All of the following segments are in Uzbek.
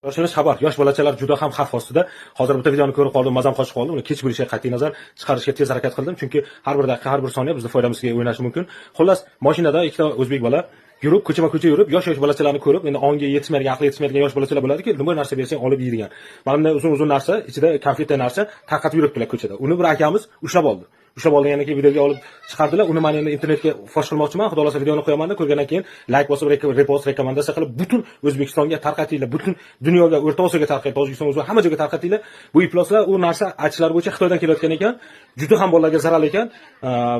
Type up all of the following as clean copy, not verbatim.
Yoshlar xabar, yosh bolachalar juda ham xavf ostida. Hozir bitta videoni ko'rib qoldim, mazam qochib qoldi. Uni kech bo'lishiga qat'iy nazar chiqarishga tez harakat qildim, chunki har bir daqiqa, har bir soniya bizni foydamizga o'ynashi mumkin. Xullas, mashinada ikkita o'zbek bola yurib, ko'chama-ko'cha yurib, yosh bolachalarni ko'rib, endi onga yetishmaydigan, aqli yetishmaydigan yosh bolachalar bo'ladiki, nima narsa bersang olib yeydigan. Mana bunday uzun-uzun narsa, ichida konfetli narsa tarqatib yuribdilar ko'chada. Uni bir akamiz ushlab oldi. Ushlab olgandan keyin videoga olib chiqardilar. Uni men endi internetga fosh qilmoqchiman. Xudo xolasa videoni qo'yaman-da, ko'rgandan keyin like bosib, repost, rekomendatsiya qilib, butun O'zbekistonga tarqatinglar, butun dunyoga, O'rta Osiyoga tarqating, Tojikiston, o'zbek hamma joyga tarqatinglar. Bu ifloslar u narsa aytishlari bo'yicha Xitoydan kelayotgan ekan. Juda ham bolalarga zarar ekan.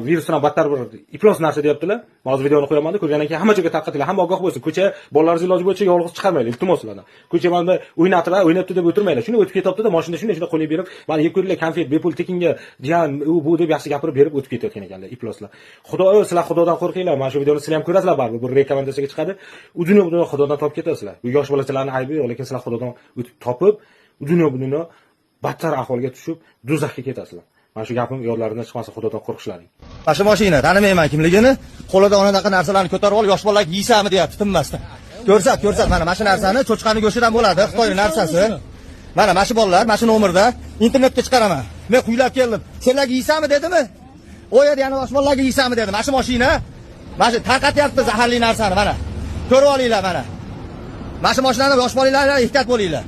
Virusdan battar bir iflos narsa deyaptilar. Hozir videoni qo'yaman-da, ko'rgandan keyin hamma joyga tarqatinglar. Hamma ogoh bo'lsin. Ko'cha bolalaringiz iloji bo'yicha yolg'iz chiqarmanglar, iltimos ulardan. Ko'cha mana o'ynayapti deb o'tirmanglar. Shuni o'tib ketyapti-da, mashinada shunday qo'yib berib, mana yeb ko'ringlar, konfet bepul tekinga, jiyan, u bu deb yaxshi gapirib berib o'tib ketayotgan ekanlar, ifloslar. Xudo, sizlar Xudodan qo'rqinglar. Mana shu videoni sizlar ham ko'rasizlar baribir. Bu rekomendatsiyaga chiqadi. U dunyo Xudodan topib ketasizlar. Bu yosh bolachalarning aybi yo'q, lekin sizlar Xudodan o'tib topib, u dunyo battar ahvolga tushib, do'zaxga ketasizlar. Mana shu gapim yodlaridan chiqmasa, Xudodan qo'rqishlaring. Mana shu mashina, tanimayman kimligini, qo'lida onaqa narsalarni ko'tarib ol, yosh bolalar yeysami deyapti, tinmasdan. Ko'rsat, mana shu narsani cho'chqani go'shtidan bo'ladi, Xitoy narsasi. Mana shu bolalar, mana shu nomerda internetga chiqaraman. Men quylab keldim. Senlarga yeysami dedimi? O yerda yana yosh bolalarga yeysami dedi. Mana shu mashina, mana shu tarqatyapti zaharli narsani, mana. Ko'rib olinglar mana. Mana shu mashinani yosh bolalar ehtiyot bo'linglar.